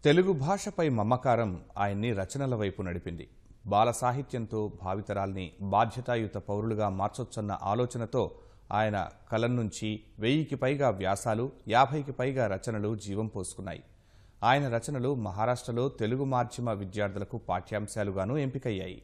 తెలుగు భాషపై మమకారం ఆయన్ని రచనల వైపు నడిపింది. బాల సాహిత్యంతో భావితరాల్ని బాధ్యతాయుత పౌరులుగా మార్చొచ్చన్న ఆలోచనతో ఆయన కలం నుంచి 1000కి పైగా వ్యాసాలు, 50కి పైగా రచనలు జీవం పోసుకున్నాయి. ఆయన రచనలు మహారాష్ట్రలో తెలుగు మాధ్యమ విద్యార్థులకు పాఠ్యాంశాలుగాను ఎంపికయ్యాయి.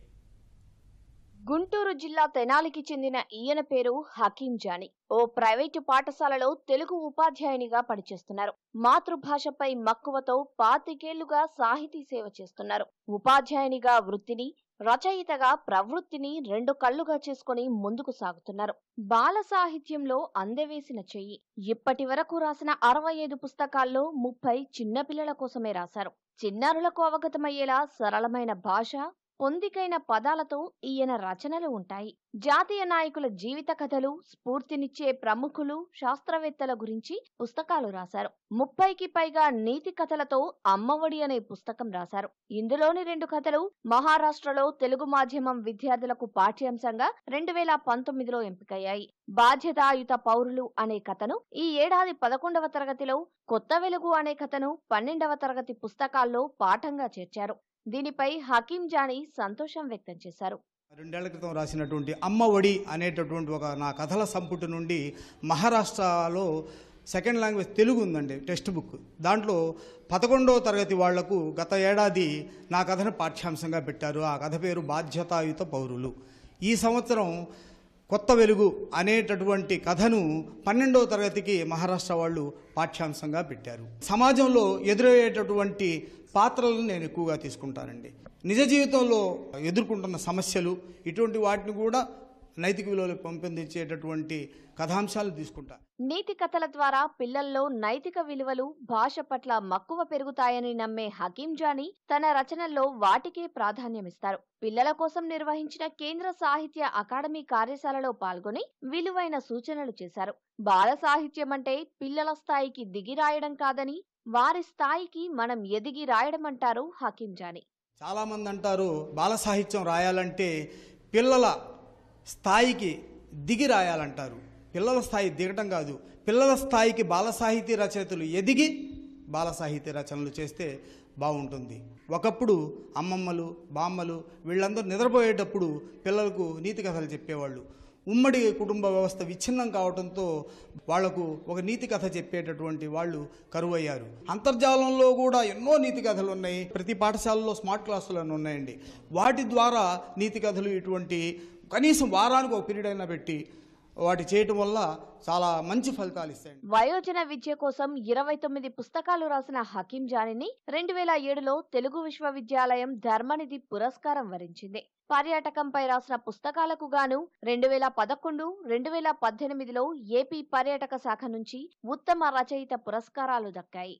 గుంటూరు జిల్లా తెనాలికి చెందిన ఈయన పేరు హకీం జానీ. ఓ ప్రైవేటు పాఠశాలలో తెలుగు ఉపాధ్యాయునిగా పనిచేస్తున్నారు. మాతృభాషపై మక్కువతో 25 ఏళ్లుగా సాహితీ సేవ చేస్తున్నారు. ఉపాధ్యాయునిగా వృత్తిని, రచయితగా ప్రవృత్తిని 2 కళ్లుగా చేసుకుని ముందుకు సాగుతున్నారు. బాల సాహిత్యంలో అందవేసిన చెయ్యి. ఇప్పటి వరకు రాసిన 65 పుస్తకాల్లో 30 చిన్నపిల్లల కోసమే రాశారు. చిన్నారులకు అవగతమయ్యేలా సరళమైన భాష, పొందికైన పదాలతో ఈయన రచనలు ఉంటాయి. జాతీయ నాయకుల జీవిత కథలు, స్ఫూర్తినిచ్చే ప్రముఖులు, శాస్త్రవేత్తల గురించి పుస్తకాలు రాశారు. 30కి పైగా నీతి కథలతో అమ్మఒడి అనే పుస్తకం రాశారు. ఇందులోని 2 కథలు మహారాష్ట్రలో తెలుగు మాధ్యమం విద్యార్థులకు పాఠ్యాంశంగా 2019లో ఎంపికయ్యాయి. బాధ్యతాయుత పౌరులు అనే కథను ఈ ఏడాది 11వ తరగతిలో, కొత్త వెలుగు అనే కథను 12వ తరగతి పుస్తకాల్లో పాఠంగా చేర్చారు. దీనిపై హకీం జానీ సంతోషం వ్యక్తం చేశారు. 2 ఏళ్ల క్రితం రాసినటువంటి అమ్మఒడి అనేటటువంటి నా కథల సంపుటి నుండి మహారాష్ట్రలో సెకండ్ లాంగ్వేజ్ తెలుగు ఉందండి, టెక్స్ట్ బుక్. దాంట్లో 11వ తరగతి వాళ్లకు గత ఏడాది నా కథను పాఠ్యాంశంగా పెట్టారు. ఆ కథ పేరు బాధ్యతాయుత పౌరులు. ఈ సంవత్సరం కొత్త వెలుగు అనేటటువంటి కథను 12వ తరగతికి మహారాష్ట్ర వాళ్ళు పాఠ్యాంశంగా పెట్టారు. సమాజంలో ఎదురయ్యేటటువంటి పాత్రలను నేను ఎక్కువగా తీసుకుంటానండి. నిజ జీవితంలో ఎదుర్కొంటున్న సమస్యలు, ఇటువంటి వాటిని కూడా నైతిక విలువలు పెంపొందించేటటువంటి కథాంశాలు తీసుకుంటా. నీతి కథల ద్వారా పిల్లల్లో నైతిక విలువలు, భాష పట్ల మక్కువ పెరుగుతాయని నమ్మే హకీం జానీ తన రచనల్లో వాటికే ప్రాధాన్యమిస్తారు. పిల్లల కోసం నిర్వహించిన కేంద్ర సాహిత్య అకాడమీ కార్యశాలలో పాల్గొని విలువైన సూచనలు చేశారు. బాల సాహిత్యం అంటే పిల్లల స్థాయికి దిగి రాయడం కాదని, వారి స్థాయికి మనం ఎదిగి రాయడమంటారు హకీం జానీ. చాలామంది అంటారు బాల సాహిత్యం రాయాలంటే పిల్లల స్థాయికి దిగి రాయాలంటారు. పిల్లల స్థాయి దిగటం కాదు, పిల్లల స్థాయికి బాల సాహితీ రచయితలు ఎదిగి బాల సాహితీ రచనలు చేస్తే బాగుంటుంది. ఒకప్పుడు అమ్మమ్మలు, బామ్మలు వీళ్ళందరూ నిద్రపోయేటప్పుడు పిల్లలకు నీతి కథలు చెప్పేవాళ్ళు. ఉమ్మడి కుటుంబ వ్యవస్థ విచ్ఛిన్నం కావడంతో వాళ్లకు ఒక నీతి కథ చెప్పేటటువంటి వాళ్ళు కరువయ్యారు. అంతర్జాలంలో కూడా ఎన్నో నీతి కథలు ఉన్నాయి. ప్రతి పాఠశాలలో స్మార్ట్ క్లాసులు ఉన్నాయండి. వాటి ద్వారా నీతి కథలు ఇటువంటి కనీసం వారానికి ఒక పీరియడ్ అయినా పెట్టి వాటి చేయటం వల్ల చాలా మంచి ఫలితాలు ఇస్తాయి. వయోజన విద్య కోసం 29 పుస్తకాలు రాసిన హకీం జానీని 2007లో తెలుగు విశ్వవిద్యాలయం ధర్మనిధి పురస్కారం వరించింది. పర్యాటకంపై రాసిన పుస్తకాలకు గాను 2011, 2018లో ఏపీ పర్యాటక శాఖ నుంచి ఉత్తమ రచయిత పురస్కారాలు దక్కాయి.